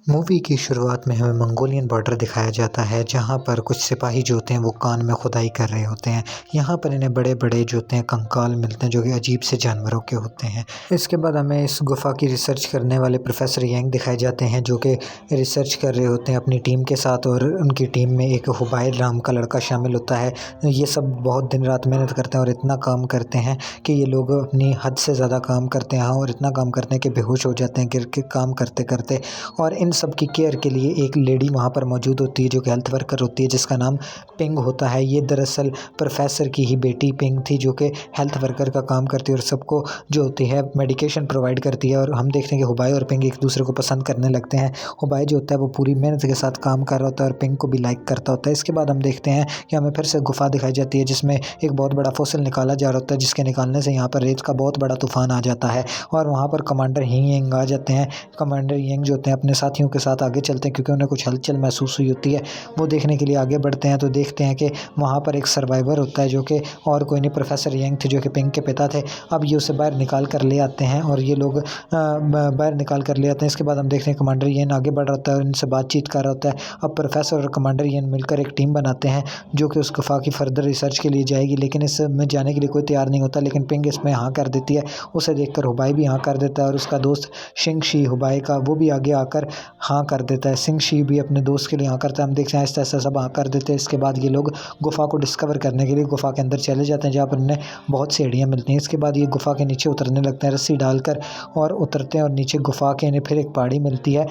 Movie की शुरुआत में हमें मंगोलियन बॉर्डर दिखाया जाता है, जहाँ पर कुछ सिपाही जो होते हैं वो कान में खुदाई कर रहे होते हैं। यहाँ पर इन्हें बड़े-बड़े जो होते हैं कंकाल मिलते हैं, जो कि अजीब से जानवरों के होते हैं। इसके बाद हमें इस गुफ़ा की रिसर्च करने वाले प्रोफ़ेसर यंग दिखाए जाते हैं, जो कि रिसर्च कर रहे होते हैं अपनी टीम के साथ, और उनकी टीम में एक हुबाइर नाम का लड़का शामिल होता है। ये सब बहुत दिन-रात मेहनत करते हैं और इतना काम करते हैं कि ये लोग अपनी हद से ज़्यादा काम करते हैं और इतना काम करते हैं कि बेहोश हो जाते हैं गिर के काम करते-करते। और इन सब की केयर के लिए एक लेडी वहाँ पर मौजूद होती है, जो कि हेल्थ वर्कर होती है, जिसका नाम पिंग होता है। ये दरअसल प्रोफ़ेसर की ही बेटी पिंग थी, जो कि हेल्थ वर्कर का काम करती है और सबको जो होती है मेडिकेशन प्रोवाइड करती है। और हम देखते हैं कि हुबाई और पिंग एक-दूसरे को पसंद करने लगते हैं। हुबाई जो होता है वो पूरी मेहनत के साथ काम कर रहा होता है और पिंग को भी लाइक करता होता है। इसके बाद हम देखते हैं कि हमें फिर से गुफ़ा दिखाई जाती है, जिसमें एक बहुत बड़ा फॉसिल निकाला जा रहा होता है, जिसके निकालने से यहाँ पर रेत का बहुत बड़ा तूफ़ान आ जाता है और वहाँ पर कमांडर ही यंग आ जाते हैं। कमांडर यंग जो होते हैं अपने साथियों के साथ आगे चलते हैं, क्योंकि उन्हें कुछ हलचल महसूस हुई होती है। वो देखने के लिए आगे बढ़ते हैं तो देखते हैं कि वहाँ पर एक सर्वाइवर होता है, जो कि और कोई नहीं प्रोफ़ेसर यंग थे, जो कि पिंग के पिता थे। अब ये उसे बाहर निकाल कर ले आते हैं और ये लोग बाहर निकाल कर ले आते हैं। इसके बाद हम देखते हैं कमांडर यंग आगे बढ़ रहा होता है और इनसे बातचीत कर रहा होता है। अब प्रोफ़ेसर और कमांडर यंग मिलकर एक टीम बनाते हैं, जो कि उस गुफ़ा की फर्दर रिसर्च के लिए जाएगी, लेकिन इसमें जाने के लिए कोई तैयार नहीं होता। लेकिन पिंग इसमें हाँ कर देती है। उसे देखकर हुबाई भी हाँ कर देता है और उसका दोस्त शिंगशी हुबाई का, वो भी आगे आकर हाँ कर देता है। शिंगशी भी अपने दोस्त के लिए हाँ करता है। हम देखते हैं आहिस्ता-आहिस्ता सब हाँ कर देते हैं। इसके बाद ये लोग गुफ़ा को डिस्कवर करने के लिए गुफ़ा के अंदर चले जाते हैं, जहाँ पर उन्हें बहुत सी एड़ियाँ मिलती हैं। इसके बाद ये गुफ़ा के नीचे उतरने लगते हैं रस्सी डालकर, और उतरते हैं और नीचे गुफ़ा के इन्हें फिर एक पहाड़ी मिलती है,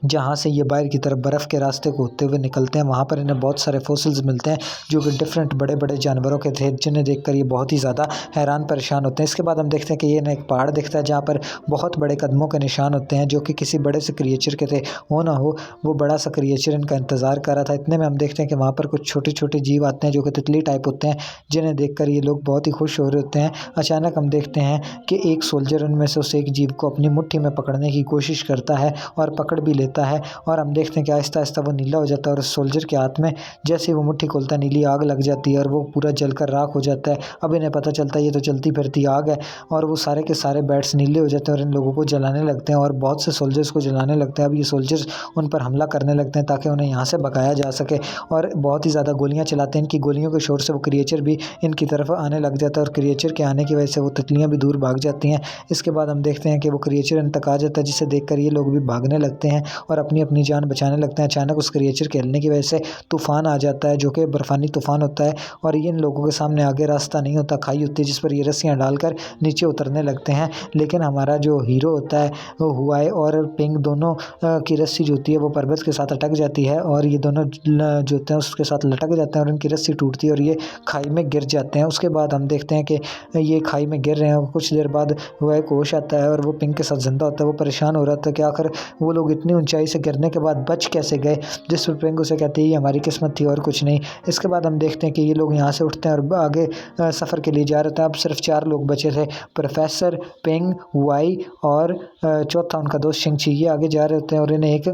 जहाँ से ये बाहर की तरफ बर्फ़ के रास्ते को होते हुए निकलते हैं। वहाँ पर इन्हें बहुत सारे फॉसिल्स मिलते हैं, जो कि डिफरेंट बड़े-बड़े जानवरों के थे, जिन्हें देखकर ये बहुत ही ज़्यादा हैरान परेशान होते हैं। इसके बाद हम देखते हैं कि ये इन्हें एक पहाड़ दिखता है, जहाँ पर बहुत बड़े कदमों के निशान होते हैं, जो कि किसी बड़े से क्रिएचर के थे। हो ना हो, वो बड़ा सा क्रिएचर इनका इंतज़ार कर रहा था। इतने में हम देखते हैं कि वहाँ पर कुछ छोटे-छोटे जीव आते हैं, जो कि तितली टाइप होते हैं, जिन्हें देखकर ये लोग बहुत ही खुश हो रहे होते हैं। अचानक हम देखते हैं कि एक सोल्जर उनमें से उस एक जीव को अपनी मुट्ठी में पकड़ने की कोशिश करता है और पकड़ भी लेता है, और हम देखते हैं कि आहिस्ता-आहिस्ता वो नीला हो जाता है और उस सोल्जर के हाथ में जैसे ही वो मुट्ठी खोलता है, नीली आग लग जाती है और वो पूरा जलकर राख हो जाता है। अब इन्हें पता चलता है ये तो चलती फिरती आग है, और वो सारे के सारे बैट्स नीले हो जाते हैं और इन लोगों को जलाने लगते हैं और बहुत से सोल्जर्स को जलाने लगते हैं। अब ये सोल्जर्स उन पर हमला करने लगते हैं ताकि उन्हें यहाँ से भगाया जा सके, और बहुत ही ज़्यादा गोलियाँ चलाते हैं। इनकी गोलियों के शोर से वो क्रिएचर भी इनकी तरफ आने लग जाता है और क्रिएचर के आने की वजह से वो तितलियाँ भी दूर भाग जाती हैं। इसके बाद हम देखते हैं कि वो क्रिएचर इन तक आ जाता है, जिसे देखकर ये लोग भी भागने लगते हैं और अपनी-अपनी जान बचाने लगते हैं। अचानक उस क्रिएचर के हिलने की वजह से तूफ़ान आ जाता है, जो कि बर्फ़ानी तूफ़ान होता है, और इन लोगों के सामने आगे रास्ता नहीं होता, खाई होती है, जिस पर ये रस्सियाँ डालकर नीचे उतरने लगते हैं। लेकिन हमारा जो हीरो होता है, वो हुआई और पिंग दोनों की रस्सी जो होती है वो पर्वत के साथ अटक जाती है, और ये दोनों जो होते हैं उसके साथ लटक जाते हैं और उनकी रस्सी टूटती है और ये खाई में गिर जाते हैं। उसके बाद हम देखते हैं कि ये खाई में गिर रहे हैं। कुछ देर बाद हुआई को होश आता है और वो पिंग के साथ ज़िंदा होता है। वो परेशान हो रहा था कि आखिर वो लोग इतनी ऊंचाई से गिरने के बाद बच कैसे गए, जिस पर पिंग उसे कहती है ये हमारी किस्मत थी और कुछ नहीं। इसके बाद हम देखते हैं कि ये लोग यहाँ से उठते हैं और आगे सफ़र के लिए जा रहे थे। अब सिर्फ 4 लोग बचे थे, प्रोफ़ेसर, पिंग, हुआई और चौथा उनका दोस्त शिंगची। ये आगे जा रहे होते हैं और इन्हें एक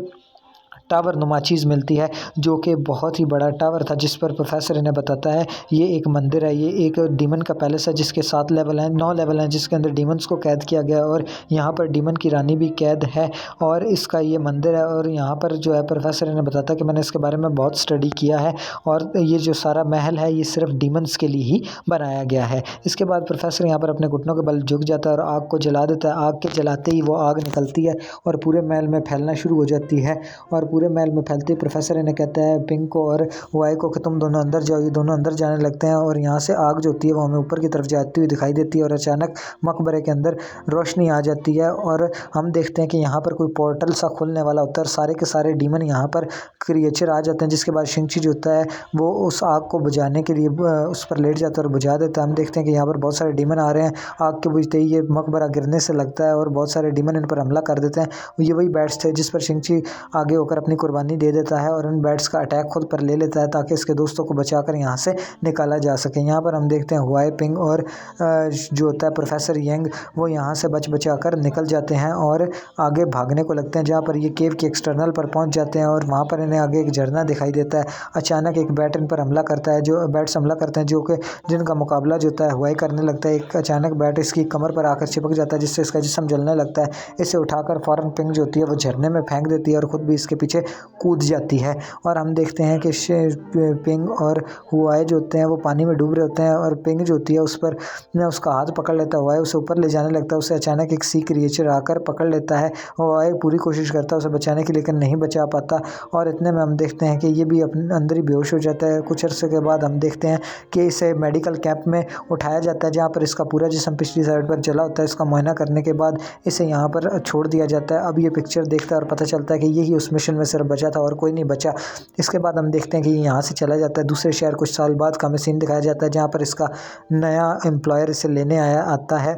टावर नुमा चीज़ मिलती है, जो कि बहुत ही बड़ा टावर था, जिस पर प्रोफ़ेसर इन्हें बताता है ये एक मंदिर है, ये एक डीमन का पैलेस है, जिसके 7 लेवल हैं, 9 लेवल हैं, जिसके अंदर डीमंस को कैद किया गया है, और यहाँ पर डीमन की रानी भी कैद है, और इसका ये मंदिर है। और यहाँ पर जो है प्रोफ़ेसर इन्हें बताता है कि मैंने इसके बारे में बहुत स्टडी किया है, और ये जो सारा महल है ये सिर्फ डीमंस के लिए ही बनाया गया है। इसके बाद प्रोफ़ेसर यहाँ पर अपने घुटनों के बल झुक जाता है और आग को जला देता है। आग के जलाते ही वो आग निकलती है और पूरे महल में फैलना शुरू हो जाती है, और पूरे महल में फैलते ही प्रोफ़ेसर इन्हें कहता है पिंक को और वाई को कि तुम दोनों अंदर जाओ। ये दोनों अंदर जाने लगते हैं और यहाँ से आग जो होती है वो हमें ऊपर की तरफ जाती हुई दिखाई देती है, और अचानक मकबरे के अंदर रोशनी आ जाती है और हम देखते हैं कि यहाँ पर कोई पोर्टल सा खुलने वाला होता है और सारे के सारे डीमन यहाँ पर क्रिएचर आ जाते हैं। जिसके बाद शिंगची जो होता है वो उस आग को बुझाने के लिए उस पर लेट जाता है और बुझा देता है। हम देखते हैं कि यहाँ पर बहुत सारे डीमन आ रहे हैं। आग के बुझते ही ये मकबरा गिरने से लगता है और बहुत सारे डीमन इन पर हमला कर देते हैं। ये वही बैट्स थे जिस पर शिंगची आगे होकर अपनी कुर्बानी दे देता है और उन बैट्स का अटैक खुद पर ले लेता है ताकि इसके दोस्तों को बचाकर यहाँ से निकाला जा सके। यहाँ पर हम देखते हैं हुआई पिंग और जो होता है प्रोफेसर यंग, वो यहाँ से बचा कर निकल जाते हैं और आगे भागने को लगते हैं, जहाँ पर ये केव के एक्सटर्नल पर पहुँच जाते हैं और वहाँ पर इन्हें आगे एक झरना दिखाई देता है। अचानक एक बैट इन पर हमला करता है, जो बैट्स हमला करते हैं, जो कि जिनका मुकाबला जो होता है हुआई करने लगता है। एक अचानक बैट इसकी कमर पर आकर चिपक जाता है, जिससे इसका जिस्म जलने लगता है। इसे उठाकर फ़ौरन पिंग जो होती है वो झरने में फेंक देती है और ख़ुद भी इसके पीछे कूद जाती है। और हम देखते हैं कि पिंग और हुआई जो होते हैं वो पानी में डूब रहे होते हैं और पिंग जो होती है उस पर उसका हाथ पकड़ लेता है। हुआई उसे ऊपर ले जाने लगता है, उसे अचानक एक सी क्रिएचर आकर पकड़ लेता है। हुआई पूरी कोशिश करता है उसे बचाने की, लेकिन नहीं बचा पाता और इतने में हम देखते हैं कि ये भी अपने अंदर ही बेहोश हो जाता है। कुछ अर्से के बाद हम देखते हैं कि इसे मेडिकल कैंप में उठाया जाता है, जहाँ पर इसका पूरा जिस्म पिछली साइड पर जला होता है। इसका मुआयना करने के बाद इसे यहाँ पर छोड़ दिया जाता है। अब ये पिक्चर देखता है और पता चलता है कि यही उस मिशन में सिर्फ बचा था और कोई नहीं बचा। इसके बाद हम देखते हैं कि यहाँ से चला जाता है दूसरे शहर। कुछ साल बाद का हमें सीन दिखाया जाता है जहाँ पर इसका नया एम्प्लॉयर इसे लेने आता है,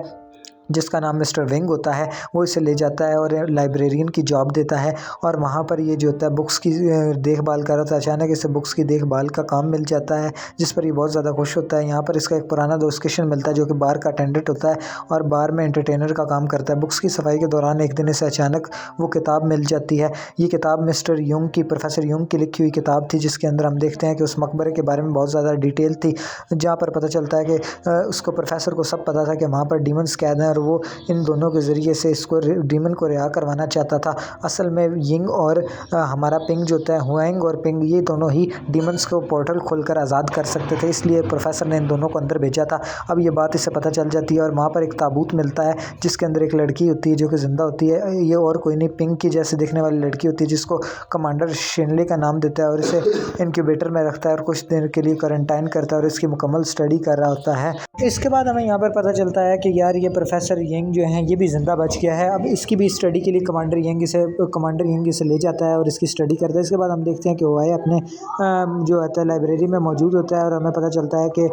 जिसका नाम मिस्टर विंग होता है। वो इसे ले जाता है और लाइब्रेरियन की जॉब देता है और वहाँ पर ये जो होता है बुक्स की देखभाल कर रहा था। अचानक इसे बुक्स की देखभाल का काम मिल जाता है, जिस पर ये बहुत ज़्यादा खुश होता है। यहाँ पर इसका एक पुराना दोस्त किशन मिलता है, जो कि बार का अटेंडेंट होता है और बार में एंटरटेनर का काम करता है। बुक्स की सफाई के दौरान एक दिन इसे अचानक वो किताब मिल जाती है। ये किताब मिस्टर युंग की, प्रोफेसर युंग की लिखी हुई किताब थी, जिसके अंदर हम देखते हैं कि उस मकबरे के बारे में बहुत ज़्यादा डिटेल थी, जहाँ पर पता चलता है कि उसको प्रोफेसर को सब पता था कि वहाँ पर डीमंस कैद हैं और वो इन दोनों के ज़रिए से इसको डीमन को रिहा करवाना चाहता था। असल में यिंग और हमारा पिंग जो होता है, हुआंग और पिंग, ये दोनों ही डीमंस को पोर्टल खोलकर आज़ाद कर सकते थे, इसलिए प्रोफेसर ने इन दोनों को अंदर भेजा था। अब ये बात इसे पता चल जाती है और वहाँ पर एक ताबूत मिलता है जिसके अंदर एक लड़की होती है जो कि ज़िंदा होती है। ये और कोई नहीं, पिंग की जैसे दिखने वाली लड़की होती है, जिसको कमांडर शिनले का नाम देता है और इसे इनक्यूबेटर में रखता है और कुछ देर के लिए क्वारंटाइन करता है और इसकी मुकम्मल स्टडी कर रहा होता है। इसके बाद हमें यहाँ पर पता चलता है कि यार ये प्रोफेसर यंग जो है ये भी ज़िंदा बच गया है। अब इसकी भी स्टडी के लिए कमांडर यंग इसे ले जाता है और इसकी स्टडी करता है। इसके बाद हम देखते हैं कि हुआई अपने जो होता है लाइब्रेरी में मौजूद होता है और हमें पता चलता है कि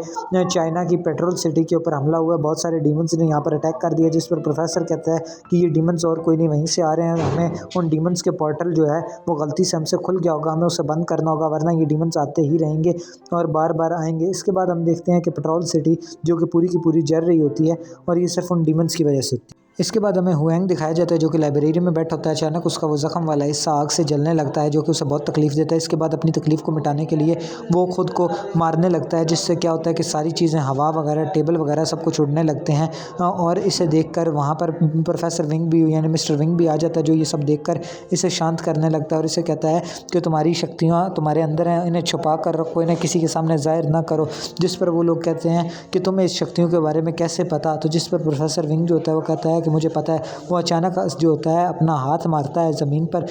चाइना की पेट्रोल सिटी के ऊपर हमला हुआ है। बहुत सारे डीमंस ने यहाँ पर अटैक कर दिया, जिस पर प्रोफेसर कहता है कि ये डीमंस और कोई नहीं वहीं से आ रहे हैं, हमें उन डीमंस के पोर्टल जो है वो गलती से हमसे खुल गया होगा, हमें उसे बंद करना होगा, वरना ये डीमंस आते ही रहेंगे और बार बार आएंगे। इसके बाद हम देखते हैं कि पेट्रोल सिटी जो कि पूरी की पूरी जल रही होती है और ये सिर्फ उन डीमंस की वजह से होती है। इसके बाद हमें हुआंग दिखाया जाता है जो कि लाइब्रेरी में बैठा होता है। अचानक उसका वो ज़ख्म वाला हिस्सा आग से जलने लगता है, जो कि उसे बहुत तकलीफ़ देता है। इसके बाद अपनी तकलीफ़ को मिटाने के लिए वो खुद को मारने लगता है, जिससे क्या होता है कि सारी चीज़ें, हवा वगैरह, टेबल वगैरह सब कुछ उड़ने लगते हैं। और इसे देखकर वहाँ पर प्रोफेसर विंग भी यानी मिस्टर विंग भी आ जाता है, जो ये सब देखकर इसे शांत करने लगता है और इसे कहता है कि तुम्हारी शक्तियाँ तुम्हारे अंदर हैं, इन्हें छुपा कर रखो, इन्हें किसी के सामने ज़ाहिर ना करो। जिस पर वो लोग कहते हैं कि तुम्हें इस शक्तियों के बारे में कैसे पता, तो जिस पर प्रोफेसर विंग जो होता है वो कहता है कि मुझे पता है। वो अचानक जो होता है अपना हाथ मारता है ज़मीन पर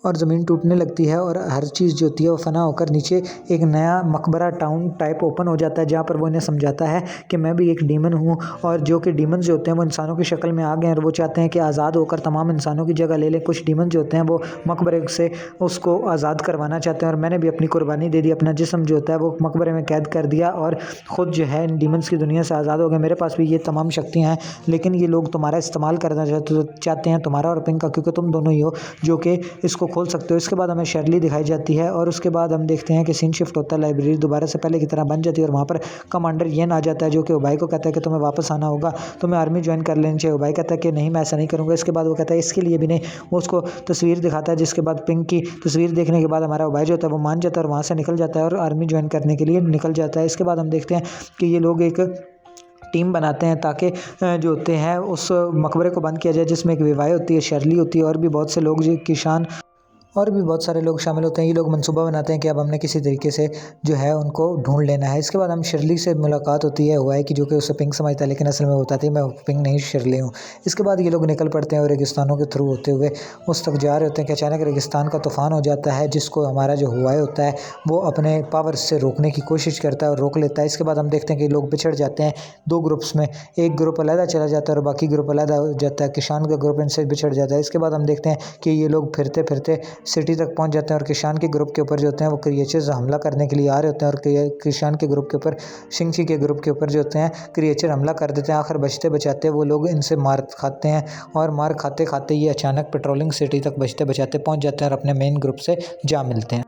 और ज़मीन टूटने लगती है और हर चीज़ जो होती है वो फना होकर नीचे एक नया मकबरा टाउन टाइप ओपन हो जाता है, जहाँ पर वो इन्हें समझाता है कि मैं भी एक डीमन हूँ और जो कि डीमन जो होते हैं वो इंसानों की शक्ल में आ गए हैं और वो चाहते हैं कि आज़ाद होकर तमाम इंसानों की जगह ले लें। कुछ डीमन जो होते हैं वो मकबरे से उसको आज़ाद करवाना चाहते हैं और मैंने भी अपनी कुर्बानी दे दी, अपना जिस्म जो होता है वो मकबरे में कैद कर दिया और ख़ुद जो है इन डीमंस की दुनिया से आज़ाद हो गए। मेरे पास भी ये तमाम शक्तियाँ हैं, लेकिन ये लोग तुम्हारा इस्तेमाल करना चाहते हैं, तुम्हारा और पिंक का, क्योंकि तुम दोनों ही हो जो कि इसको खोल सकते हो। इसके बाद हमें शर्ली दिखाई जाती है और उसके बाद हम देखते हैं कि सीन शिफ्ट होता है, लाइब्रेरी दोबारा से पहले की तरह बन जाती है और वहाँ पर कमांडर येन आ जाता है, जो कि उबाई को कहता है कि तुम्हें वापस आना होगा, तुम्हें आर्मी ज्वाइन कर लेनी चाहिए। उबाई कहता है कि नहीं, मैं ऐसा नहीं करूँगा। इसके बाद वो कहता है इसके लिए भी नहीं। वो उसको तस्वीर दिखाता है, जिसके बाद पिंक की तस्वीर देखने के बाद हमारा उबाई जो होता है वो मान जाता है और वहाँ से निकल जाता है और आर्मी ज्वाइन करने के लिए निकल जाता है। इसके बाद हम देखते हैं कि ये लोग एक टीम बनाते हैं ताकि जो होते हैं उस मकबरे को बंद किया जाए, जिसमें एक विवाह होती है, शर्ली होती है और भी बहुत से लोग, जो किसान और भी बहुत सारे लोग शामिल होते हैं। ये लोग मंसूबा बनाते हैं कि अब हमने किसी तरीके से जो है उनको ढूंढ लेना है। इसके बाद हम शर्ली से मुलाकात होती है हुआ है कि जो कि उसे पिंक समझता है, लेकिन असल में बताती है मैं पिंक नहीं शर्ली हूँ। इसके बाद ये लोग निकल पड़ते हैं और रेगिस्तानों के थ्रू होते हुए उस तक जा रहे होते हैं कि अचानक रेगिस्तान का तूफ़ान हो जाता है, जिसको हमारा जो हुआ होता है वो अपने पावर से रोकने की कोशिश करता है और रोक लेता है। इसके बाद हम देखते हैं कि लोग बिछड़ जाते हैं दो ग्रुप्स में, एक ग्रुप अलहदा चला जाता है और बाकी ग्रुप अलहदा हो जाता है। किसान का ग्रुप इनसे बिछड़ जाता है। इसके बाद हम देखते हैं कि ये लोग फिरते फिरते सिटी तक पहुंच जाते हैं और किशान के ग्रुप के ऊपर जो होते हैं वो क्रिएचर्स हमला करने के लिए आ रहे होते हैं और किशान के ग्रुप के ऊपर शिंगची के ग्रुप के ऊपर जो होते हैं क्रिएचर हमला कर देते हैं। आखिर बचते बचाते वो लोग इनसे मार खाते हैं और मार खाते खाते ये अचानक पेट्रोलिंग सिटी तक बचते बचाते पहुंच जाते हैं और अपने मेन ग्रुप से जा मिलते हैं।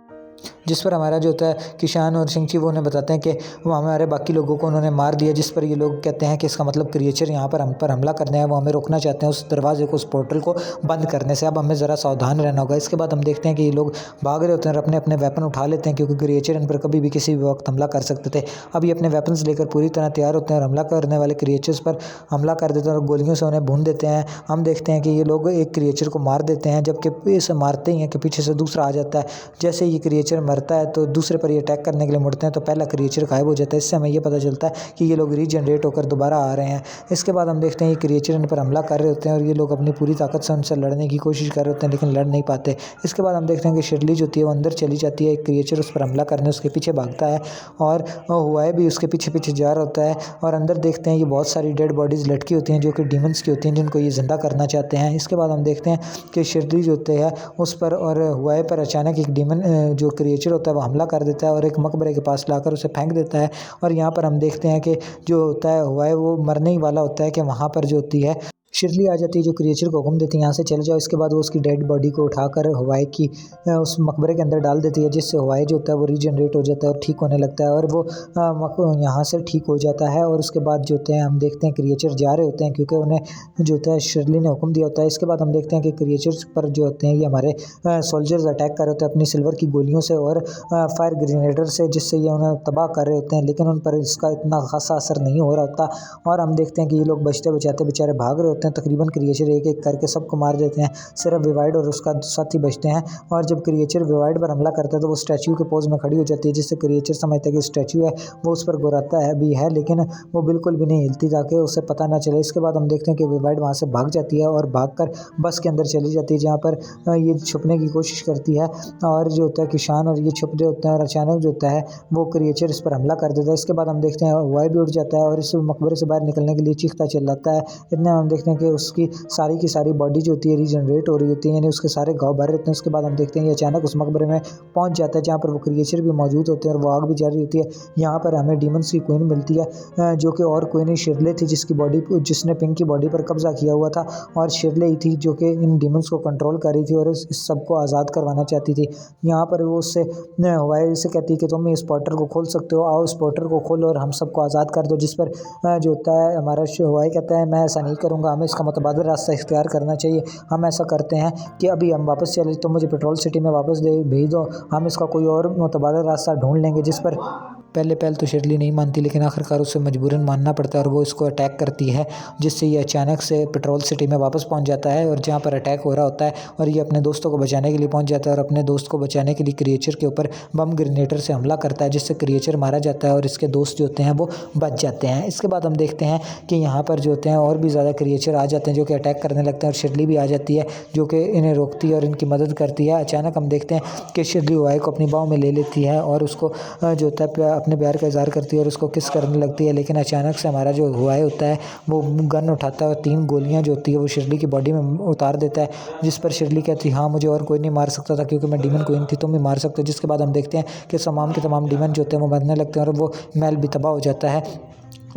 जिस पर हमारा जो होता है किशान और शिंगची वो उन्हें बताते हैं कि वो हमारे बाकी लोगों को उन्होंने मार दिया, जिस पर ये लोग कहते हैं कि इसका मतलब क्रिएचर यहाँ पर हम पर हमला करने हैं, वो हमें रोकना चाहते हैं उस दरवाजे को, उस पोर्टल को बंद करने से। अब हमें ज़रा सावधान रहना होगा। इसके बाद हम देखते हैं कि ये लोग भाग रहे होते हैं और अपने अपने वेपन उठा लेते हैं क्योंकि क्रिएचर इन पर कभी भी किसी भी वक्त हमला कर सकते थे। अब ये अपने वेपन्स लेकर पूरी तरह तैयार होते हैं और हमला करने वाले क्रिएचर्स पर हमला कर देते हैं और गोलियों से उन्हें भून देते हैं। हम देखते हैं कि ये लोग एक क्रिएचर को मार देते हैं, जबकि इसे मारते ही हैं कि पीछे से दूसरा आ जाता है। जैसे ये क्रिएचर मरता है तो दूसरे पर ये अटैक करने के लिए मुड़ते हैं तो पहला क्रिएचर गायब हो जाता है। इससे हमें ये पता चलता है कि ये लोग रीजनरेट होकर दोबारा आ रहे हैं। इसके बाद हम देखते हैं ये क्रिएचर इन पर हमला कर रहे होते हैं और ये लोग अपनी पूरी ताकत से उनसे लड़ने की कोशिश कर रहे होते हैं लेकिन लड़ नहीं पाते। इसके बाद हम देखते हैं कि शिरली जो होती है वो अंदर चली जाती है, एक क्रिएचर उस पर हमला करने उसके पीछे भागता है और हुआई भी उसके पीछे पीछे जा रहा होता है। और अंदर देखते हैं ये बहुत सारी डेड बॉडीज़ लटकी होती हैं जो कि डीमंस की होती हैं, जिनको ये ज़िंदा करना चाहते हैं। इसके बाद हम देखते हैं कि शिरली जो होते हैं उस पर और हुआई पर अचानक एक डीमन जो क्रिएचर होता है वो हमला कर देता है और एक मकबरे के पास लाकर उसे फेंक देता है। और यहाँ पर हम देखते हैं कि जो होता है हुआ है वो मरने ही वाला होता है कि वहाँ पर जो होती है शिरली आ जाती है जो क्रिएचर को हुक्म देती है यहाँ से चले जाओ। इसके बाद वो उसकी डेड बॉडी को उठाकर हवाई की उस मकबरे के अंदर डाल देती है, जिससे हवाई जो होता है वो रीजनरेट हो जाता है और ठीक होने लगता है और वो यहाँ से ठीक हो जाता है। और उसके बाद जो होते हैं हम देखते हैं क्रिएचर जा रहे होते हैं क्योंकि उन्हें जो होता है शिरली ने हुक्म दिया होता है। इसके बाद हम देखते हैं कि क्रिएचर्स पर जो होते हैं ये हमारे सोल्जर्स अटैक कर रहे होते हैं अपनी सिल्वर की गोलियों से और फायर ग्रेनेडर से, जिससे ये उन्हें तबाह कर रहे होते हैं, लेकिन उन पर इसका इतना खासा असर नहीं हो रहा होता। और हम देखते हैं कि ये लोग बचते बचाते बेचारे भाग रहे होते हैं। तकरीबन क्रिएचर एक एक करके सबको मार देते हैं, सिर्फ विवाइड और उसका साथी बचते हैं। और जब क्रिएचर विवाइड पर हमला करता है तो वो स्टैचू के पोज में खड़ी हो जाती है, जिससे क्रिएचर समझता है कि स्टैचू है वो उस पर गुर्राता है भी है, लेकिन वो बिल्कुल भी नहीं हिलती ताकि उसे पता ना चले। इसके बाद हम देखते हैं कि विवाइड वहाँ से भाग जाती है और भागकर बस के अंदर चली जाती है जहाँ पर ये छुपने की कोशिश करती है। और जो होता है किशान और ये छुप रहे होते हैं और अचानक जो होता है वो क्रिएचर इस पर हमला कर देता है। इसके बाद हम देखते हैं वाई भी उड़ जाता है और इस मकबरे से बाहर निकलने के लिए चीखता चिल्लाता है। इतने हम देखते हैं कि उसकी सारी की सारी बॉडी जो होती है रीजनरेट हो रही होती है, यानी उसके सारे घाव भर होते हैं। उसके बाद हम देखते हैं ये अचानक उस मकबरे में पहुंच जाता है जहाँ पर वो क्रिएचर भी मौजूद होते हैं और वो आग भी जा रही होती है। यहाँ पर हमें डीमंस की क्वीन मिलती है जो कि और कोई नहीं शिरले थी, जिसने पिंक की बॉडी पर कब्जा किया हुआ था। और शिरले ही थी जो कि इन डीमंस को कंट्रोल कर रही थी और इस सबको आज़ाद करवाना चाहती थी। यहाँ पर वो उससे हवाई से कहती है कि तुम इस पोर्टल को खोल सकते हो, आओ इस पोर्टल को खोलो और हम सबको आज़ाद कर दो। जिस पर जो होता है हमारा हवाई कहता है मैं ऐसा नहीं करूँगा, हमें इसका मुतबादल रास्ता इख्तियार करना चाहिए। हम ऐसा करते हैं कि अभी हम वापस चले तो मुझे पेट्रोल सिटी में वापस भेज दो, हम इसका कोई और मुतबादल रास्ता ढूंढ लेंगे। जिस पर पहले तो शिरली नहीं मानती, लेकिन आखिरकार उसे मजबूरन मानना पड़ता है और वो इसको अटैक करती है, जिससे ये अचानक से पेट्रोल सिटी में वापस पहुंच जाता है और जहां पर अटैक हो रहा होता है और ये अपने दोस्तों को बचाने के लिए पहुंच जाता है और अपने दोस्त को बचाने के लिए क्रिएचर के ऊपर बम ग्रेनेडर से हमला करता है, जिससे क्रिएचर मारा जाता है और इसके दोस्त जो होते हैं वो बच जाते हैं। इसके बाद हम देखते हैं कि यहाँ पर जो होते हैं और भी ज़्यादा क्रिएचर आ जाते हैं जो कि अटैक करने लगते हैं और शिरली भी आ जाती है जो कि इन्हें रोकती है और इनकी मदद करती है। अचानक हम देखते हैं कि शिरली हुआई को अपनी बाहों में ले लेती है और उसको जो होता है अपने प्यार का इज़हार करती है और उसको किस करने लगती है। लेकिन अचानक से हमारा जो हुआई होता है वो गन उठाता है और 3 गोलियां जो होती है वो शिरली की बॉडी में उतार देता है, जिस पर शिरली कहती है हाँ मुझे और कोई नहीं मार सकता था क्योंकि मैं डीमन क्वीन थी, तुम भी मार सकते हो। जिसके बाद हम देखते हैं कि तमाम के तमाम डीमन जो होते हैं वो मरने लगते हैं और वो महल भी तबाह हो जाता है,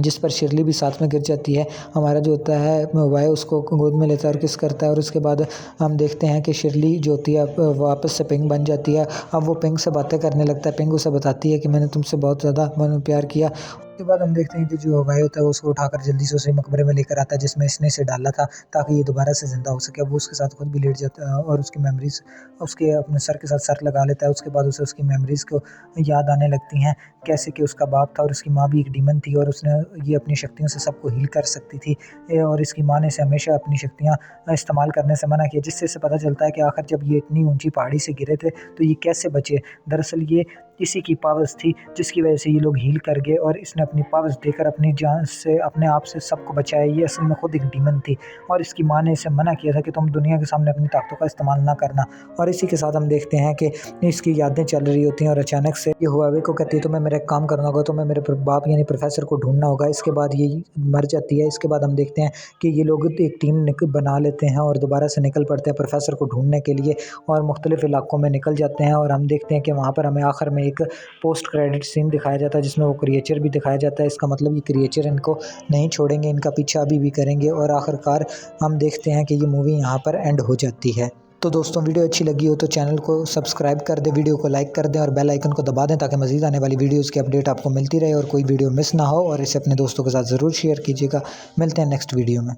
जिस पर शिरली भी साथ में गिर जाती है। हमारा जो होता है वह उसको गोद में लेता है और किस करता है और उसके बाद हम देखते हैं कि शिरली जो होती है वापस से पिंक बन जाती है। अब वो पिंक से बातें करने लगता है। पिंक उसे बताती है कि मैंने तुमसे बहुत ज़्यादा प्यार किया। उसके बाद हम देखते हैं कि जो हवाई होता है वो उसको उठाकर जल्दी से उसे मकबरे में लेकर आता है जिसमें इसने इसे डाला था ताकि ये दोबारा से ज़िंदा हो सके। अब वो उसके साथ खुद भी लेट जाता है और उसकी मेमोरीज उसके अपने सर के साथ सर लगा लेता है। उसके बाद उसे उसकी मेमोरीज़ को याद आने लगती हैं, कैसे कि उसका बाप था और उसकी माँ भी एक डीमन थी और उसने ये अपनी शक्तियों से सबको हील कर सकती थी और इसकी माँ ने इसे हमेशा अपनी शक्तियाँ इस्तेमाल करने से मना किया, जिससे इसे पता चलता है कि आखिर जब ये इतनी ऊंची पहाड़ी से गिरे थे तो ये कैसे बचे। दरअसल ये इसी की पावर्स थी जिसकी वजह से ये लोग हील कर गए और इसने अपनी पावर्स देकर अपनी जान से अपने आप से सबको बचाया। ये असल में खुद एक डीमन थी और इसकी माँ ने इसे मना किया था कि तुम दुनिया के सामने अपनी ताकतों का इस्तेमाल ना करना। और इसी के साथ हम देखते हैं कि इसकी यादें चल रही होती हैं और अचानक से ये हुआवे को कहती है तुम्हें मेरा एक काम करना होगा, तुम्हें मेरे बाप यानी प्रोफेसर को ढूंढना होगा। इसके बाद ये मर जाती है। इसके बाद हम देखते हैं कि ये लोग एक टीम बना लेते हैं और दोबारा से निकल पड़ते हैं प्रोफेसर को ढूंढने के लिए और मुख्तलिफ इलाकों में निकल जाते हैं। और हम देखते हैं कि वहाँ पर हमें आखिर में एक पोस्ट क्रेडिट सीन दिखाया जाता है जिसमें वो क्रिएचर भी दिखाया जाता है। इसका मतलब ये क्रिएचर इनको नहीं छोड़ेंगे, इनका पीछा अभी भी करेंगे और आखिरकार हम देखते हैं कि ये मूवी यहाँ पर एंड हो जाती है। तो दोस्तों वीडियो अच्छी लगी हो तो चैनल को सब्सक्राइब कर दें, वीडियो को लाइक कर दें और बेल आइकन को दबा दें ताकि मज़ीद आने वाली वीडियोस की अपडेट आपको मिलती रहे और कोई वीडियो मिस ना हो। और इसे अपने दोस्तों के साथ ज़रूर शेयर कीजिएगा। मिलते हैं नेक्स्ट वीडियो में।